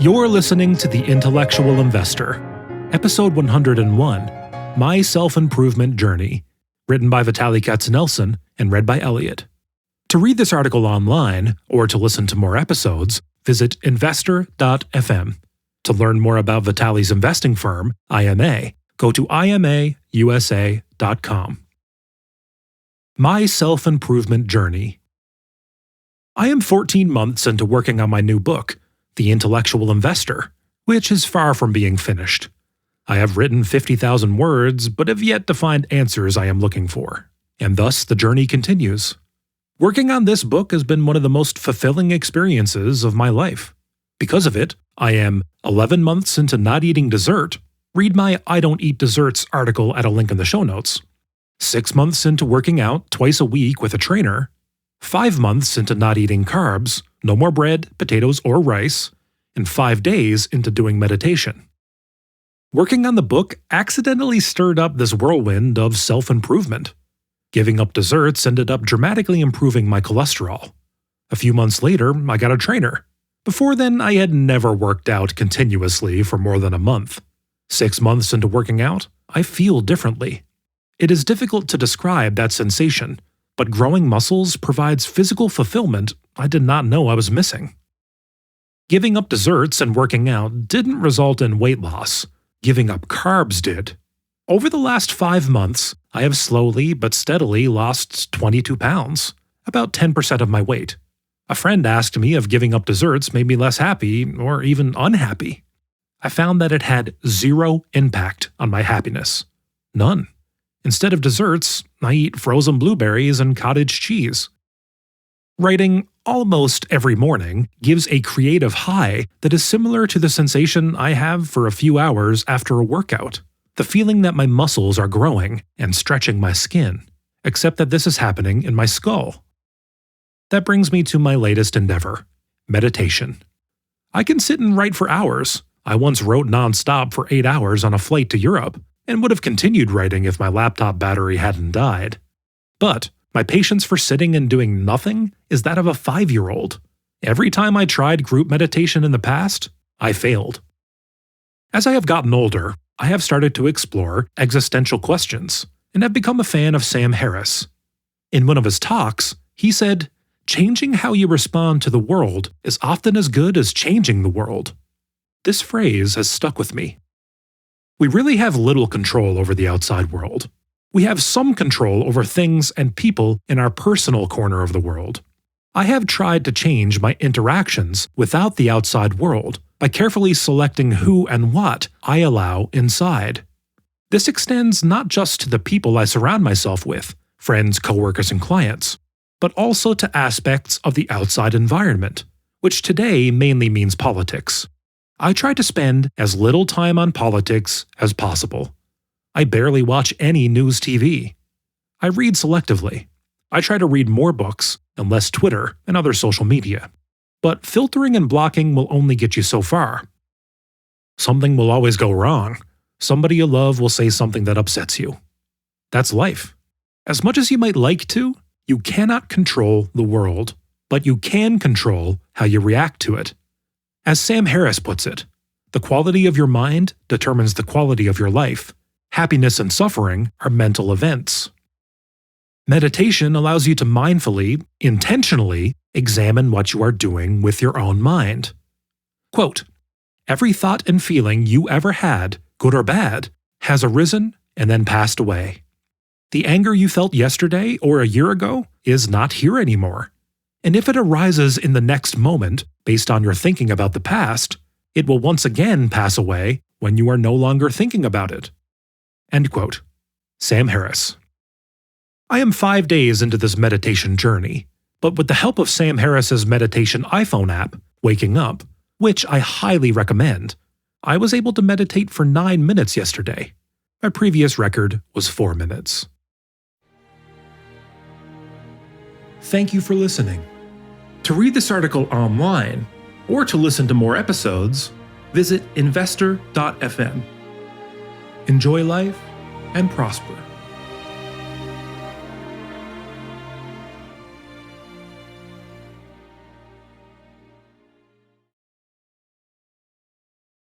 You're listening to The Intellectual Investor, Episode 101, My Self-Improvement Journey, written by Vitaliy Katznelson and read by Elliot. To read this article online, or to listen to more episodes, visit investor.fm. To learn more about Vitaliy's investing firm, IMA, go to imausa.com. My Self-Improvement Journey. I am 14 months into working on my new book, The Intellectual Investor, which is far from being finished. I have written 50,000 words, but have yet to find answers I am looking for, and thus the journey continues. Working on this book has been one of the most fulfilling experiences of my life. Because of it, I am 11 months into not eating dessert. Read my I Don't Eat Desserts article at a link in the show notes. 6 months into working out twice a week with a trainer. 5 months into not eating carbs, no more bread, potatoes, or rice, and 5 days into doing meditation. Working on the book accidentally stirred up this whirlwind of self-improvement. Giving up desserts ended up dramatically improving my cholesterol. A few months later, I got a trainer. Before then, I had never worked out continuously for more than a month. 6 months into working out, I feel differently. It is difficult to describe that sensation, but growing muscles provides physical fulfillment I did not know I was missing. Giving up desserts and working out didn't result in weight loss. Giving up carbs did. Over the last 5 months, I have slowly but steadily lost 22 pounds, about 10% of my weight. A friend asked me if giving up desserts made me less happy or even unhappy. I found that it had zero impact on my happiness. None. Instead of desserts, I eat frozen blueberries and cottage cheese. Writing almost every morning gives a creative high that is similar to the sensation I have for a few hours after a workout. The feeling that my muscles are growing and stretching my skin, except that this is happening in my skull. That brings me to my latest endeavor, meditation. I can sit and write for hours. I once wrote nonstop for 8 hours on a flight to Europe, and would have continued writing if my laptop battery hadn't died. But my patience for sitting and doing nothing is that of a 5-year-old. Every time I tried group meditation in the past, I failed. As I have gotten older, I have started to explore existential questions, and have become a fan of Sam Harris. In one of his talks, he said, "Changing how you respond to the world is often as good as changing the world." This phrase has stuck with me. We really have little control over the outside world. We have some control over things and people in our personal corner of the world. I have tried to change my interactions without the outside world by carefully selecting who and what I allow inside. This extends not just to the people I surround myself with, friends, coworkers, and clients, but also to aspects of the outside environment, which today mainly means politics. I try to spend as little time on politics as possible. I barely watch any news TV. I read selectively. I try to read more books and less Twitter and other social media. But filtering and blocking will only get you so far. Something will always go wrong. Somebody you love will say something that upsets you. That's life. As much as you might like to, you cannot control the world, but you can control how you react to it. As Sam Harris puts it, the quality of your mind determines the quality of your life. Happiness and suffering are mental events. Meditation allows you to mindfully, intentionally examine what you are doing with your own mind. Quote, "Every thought and feeling you ever had, good or bad, has arisen and then passed away. The anger you felt yesterday or a year ago is not here anymore. And if it arises in the next moment, based on your thinking about the past, it will once again pass away when you are no longer thinking about it." End quote. Sam Harris. I am 5 days into this meditation journey, but with the help of Sam Harris's meditation iPhone app, Waking Up, which I highly recommend, I was able to meditate for 9 minutes yesterday. My previous record was 4 minutes. Thank you for listening. To read this article online, or to listen to more episodes, visit investor.fm. Enjoy life and prosper.